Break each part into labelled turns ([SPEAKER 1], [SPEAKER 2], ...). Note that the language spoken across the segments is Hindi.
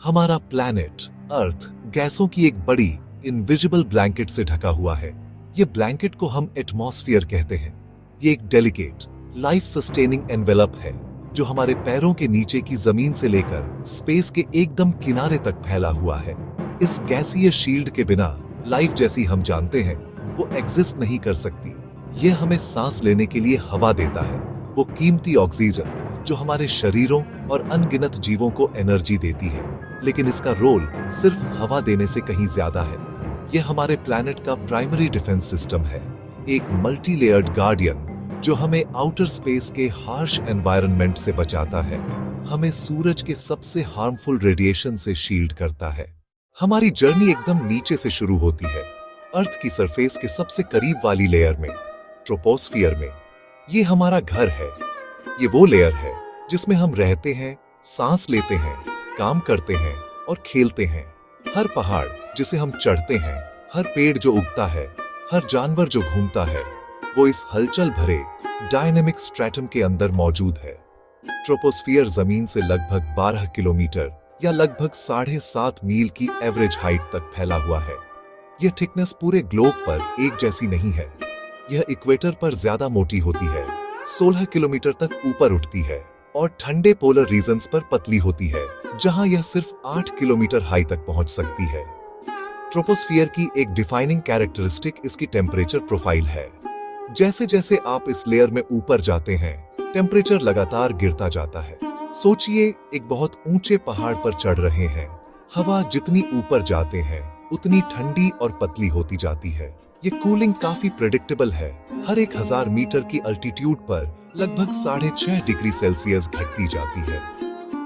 [SPEAKER 1] हमारा प्लैनेट अर्थ गैसों की एक बड़ी इनविजिबल ब्लैंकेट से ढका हुआ है। ये ब्लैंकेट को हम एटमॉस्फेयर कहते हैं। ये एक डेलिकेट लाइफ सस्टेनिंग एनवेलप है जो हमारे पैरों के नीचे की जमीन से लेकर स्पेस के एकदम किनारे तक फैला हुआ है। इस गैसीय शील्ड के बिना लाइफ जैसी हम जानते हैं वो एग्जिस्ट नहीं कर सकती। ये हमें सांस लेने के लिए हवा देता है, वो कीमती ऑक्सीजन जो हमारे शरीरों और अनगिनत जीवों को एनर्जी देती है। लेकिन इसका रोल सिर्फ हवा देने से कहीं ज्यादा है। यह हमारे प्लैनेट का प्राइमरी डिफेंस सिस्टम है, एक मल्टी लेयर्ड गार्डियन जो हमें आउटर स्पेस के हार्श एनवायरनमेंट से बचाता है, हमें सूरज के सबसे हार्मफुल रेडिएशन से शील्ड करता है। हमारी जर्नी एकदम नीचे से शुरू होती है, अर्थ की सरफेस के सबसे करीब वाली लेयर में, ट्रोपोस्फियर में। ये हमारा घर है। ये वो लेयर है जिसमें हम रहते हैं, सांस लेते हैं, काम करते हैं और खेलते हैं। हर पहाड़ जिसे हम चढ़ते हैं, हर पेड़ जो उगता है, हर जानवर जो घूमता है, वो इस हलचल भरे डायनेमिक स्ट्रैटम के अंदर मौजूद है। ट्रोपोस्फियर जमीन से लगभग 12 किलोमीटर या लगभग 7.5 मील की एवरेज हाइट तक फैला हुआ है। यह थिकनेस पूरे ग्लोब पर एक जैसी नहीं है। यह इक्वेटर पर ज्यादा मोटी होती है, 16 किलोमीटर तक ऊपर उठती है, और ठंडे पोलर रीजन्स पर पतली होती है, जहां यह सिर्फ 8 किलोमीटर हाई तक पहुंच सकती है। ट्रोपोस्फियर की एक डिफाइनिंग कैरेक्टरिस्टिक इसकी टेम्परेचर प्रोफाइल है। जैसे जैसे आप इस लेयर में ऊपर जाते हैं, टेम्परेचर लगातार गिरता जाता है। सोचिए एक बहुत ऊंचे पहाड़ पर चढ़ रहे हैं। हवा जितनी ऊपर जाते हैं उतनी ठंडी और पतली होती जाती है। ये कूलिंग काफी प्रेडिक्टेबल है। हर 1000 मीटर की अल्टीट्यूड पर लगभग 6.5 डिग्री सेल्सियस घटती जाती है।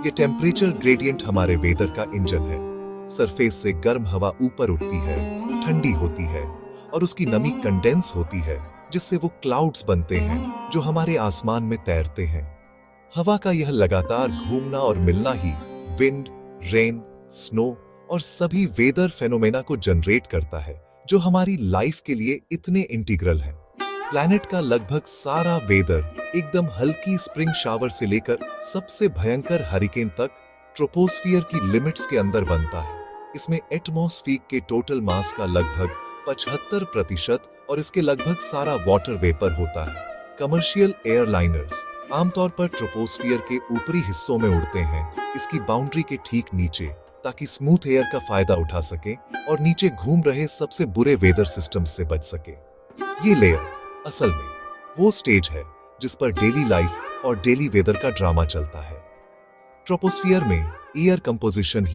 [SPEAKER 1] ये टेम्परेचर ग्रेडियंट हमारे वेदर का इंजन है। सरफेस से गर्म हवा ऊपर उठती है, ठंडी होती है, और उसकी नमी कंडेंस होती है, जिससे वो क्लाउड्स बनते हैं जो हमारे आसमान में तैरते हैं। हवा का यह लगातार घूमना और मिलना ही विंड, रेन, स्नो और सभी वेदर फेनोमेना को जनरेट करता है जो हमारी लाइफ के लिए इतने इंटीग्रल हैं। प्लैनेट का लगभग सारा वेदर एकदम हल्की स्प्रिंग शावर से लेकर सबसे भयंकर हरिकेन तक ट्रोपोस्फियर की लिमिट्स के अंदर बनता है। इसमें एटमॉस्फियर के टोटल मास का लगभग 75% और इसके लगभग सारा वाटर वेपर होता है। कमर्शियल एयरलाइनर्स आमतौर पर ट्रोपोस्फियर के ऊपरी हिस्सों में उड़ते हैं, इसकी बाउंड्री के ठीक नीचे, ताकि स्मूथ एयर का फायदा उठा सके और नीचे घूम रहे सबसे बुरे वेदर सिस्टम्स से बच सके। ये लेयर असल में वो स्टेज है जिस पर डेली लाइफ और डेली वेदर का ड्रामा चलता है। ट्रोपोस्फियर में एयर कंपोजिशन